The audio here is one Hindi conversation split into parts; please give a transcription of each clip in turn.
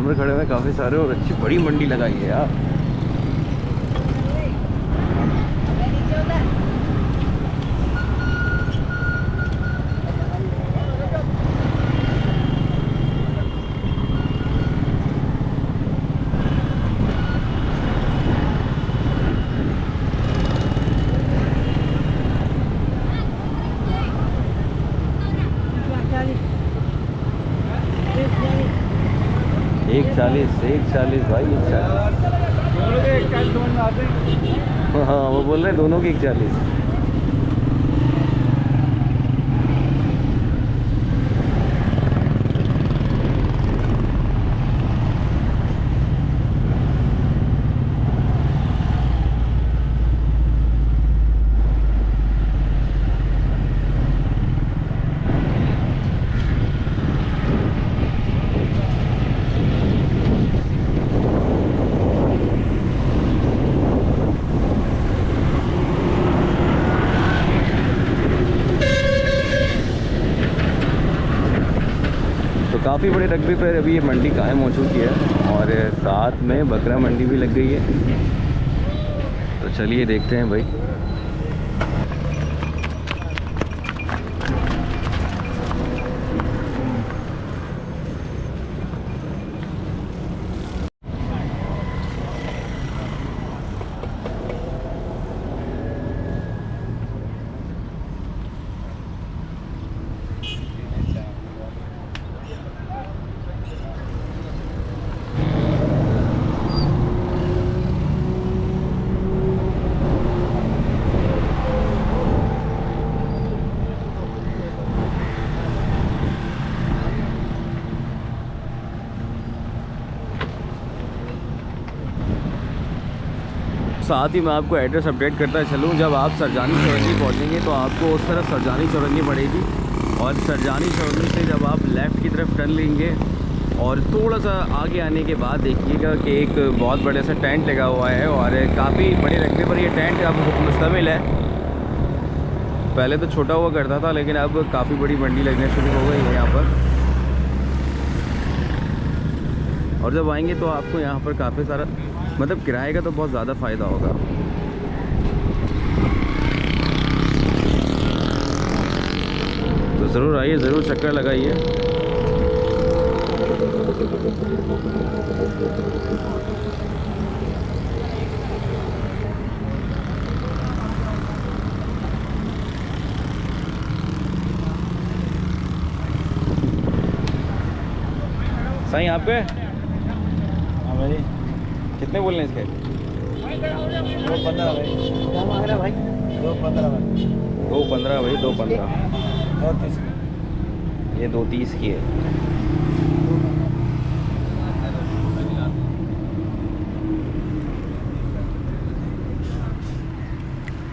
जानवर खड़े हुए हैं काफ़ी सारे, और अच्छी बड़ी मंडी लगाई है यार। एक 40 भाई, 140। हाँ वो बोल रहे हैं दोनों की 140। काफ़ी बड़े रकबे पर अभी ये मंडी कायम हो चुकी है, और साथ में बकरा मंडी भी लग गई है। तो चलिए देखते हैं भाई। साथ ही मैं आपको एड्रेस अपडेट करता चलूँ, जब आप सरजानी चौरंगी पहुँचेंगे तो आपको उस तरफ सरजानी चौरंगी पड़ेगी, और सरजानी चौरंगी से जब आप लेफ़्ट की तरफ टर्न लेंगे और थोड़ा सा आगे आने के बाद देखिएगा कि एक बहुत बड़े सा टेंट लगा हुआ है, और काफ़ी बड़े रकबे पर ये टेंट अब मुश्तमिल है। पहले तो छोटा हुआ करता था, लेकिन अब काफ़ी बड़ी मंडी लगने शुरू हो गई है यहाँ पर। और जब आएंगे तो आपको यहाँ पर काफ़ी सारा मतलब किराए का तो बहुत ज़्यादा फ़ायदा होगा। तो ज़रूर आइए, ज़रूर चक्कर लगाइए। सही यहाँ पे। हाँ भाई, कितने बोलने इसके? 215 भाई। क्या मांग रहा भाई? 215 भाई। 215 भाई, 215। 230। ये 230 की है।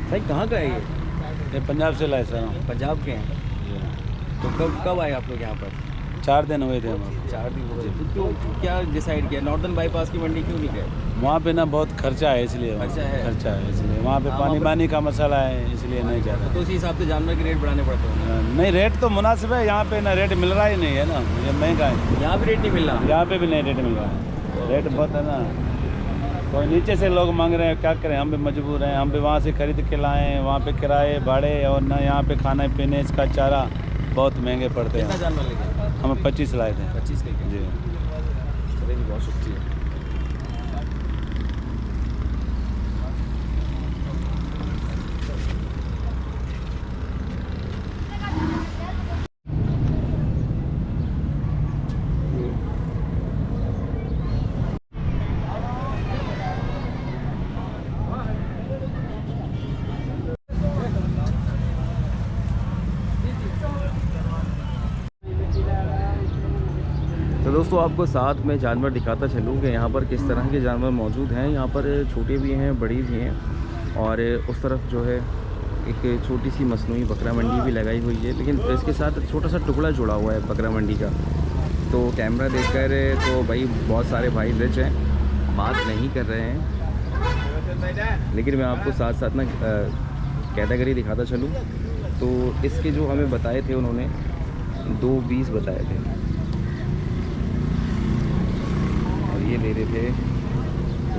भाई कहाँ का है ये? पंजाब से लाए सर। पंजाब के हैं। तो कब आए आप लोग यहाँ पर? 4 दिन हुए थे हम। 4 दिन हो गए। तो क्या डिसाइड किया, नॉर्दर्न बाईपास की मंडी क्यों नहीं गए? वहाँ पे ना बहुत खर्चा है, इसलिए खर्चा है इसलिए वहाँ पे पानी का मसाला है, इसलिए नहीं जा रहा। तो उसी हिसाब से जानवर के रेट बढ़ाने पड़ते हैं। नहीं, रेट तो मुनासिब है यहाँ पे, ना रेट मिल रहा ही नहीं है ना, ये महंगा है। यहाँ भी रेट नहीं मिल रहा? यहाँ पे भी नहीं रेट मिल रहा है, रेट बहुत है ना। कोई नीचे से लोग मांग रहे हैं, क्या करें, हम भी मजबूर हैं। हम भी वहाँ से खरीद के लाएँ, वहाँ पे किराए भाड़े, और ना यहाँ पे खाने पीने इसका चारा बहुत महंगे पड़ते हैं। कितना जानवर लेके? हम 25 लाए थे। 25 लेके जी। चलिए, बहुत शुक्रिया। तो दोस्तों आपको साथ में जानवर दिखाता चलूँ कि यहाँ पर किस तरह के जानवर मौजूद हैं। यहाँ पर छोटे भी हैं, बड़ी भी हैं, और उस तरफ जो है एक छोटी सी मसनूई बकरा मंडी भी लगाई हुई है, लेकिन इसके साथ छोटा सा टुकड़ा जुड़ा हुआ है बकरा मंडी का। तो कैमरा देखकर तो भाई बहुत सारे भाई रिच हैं, बात नहीं कर रहे हैं, लेकिन मैं आपको साथ साथ ना कैटेगरी दिखाता चलूँ। तो इसके जो हमें बताए थे उन्होंने 220 बताए थे। ये दे रहे थे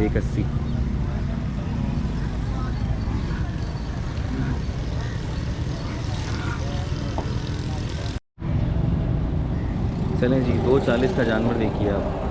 180। चलें जी, 240 का जानवर देखिए आप।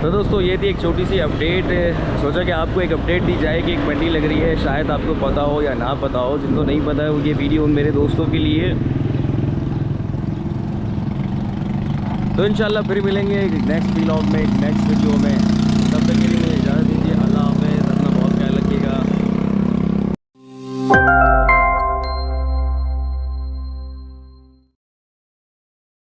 तो दोस्तों ये थी एक छोटी सी अपडेट। सोचा कि आपको एक अपडेट दी जाए कि एक मंडी लग रही है, शायद आपको पता हो या ना पता हो। जिनको नहीं पता है वो ये वीडियो उन मेरे दोस्तों के लिए। तो इंशाल्लाह फिर मिलेंगे नेक्स्ट व्लॉग में, नेक्स्ट वीडियो में। तब तक के लिए मुझे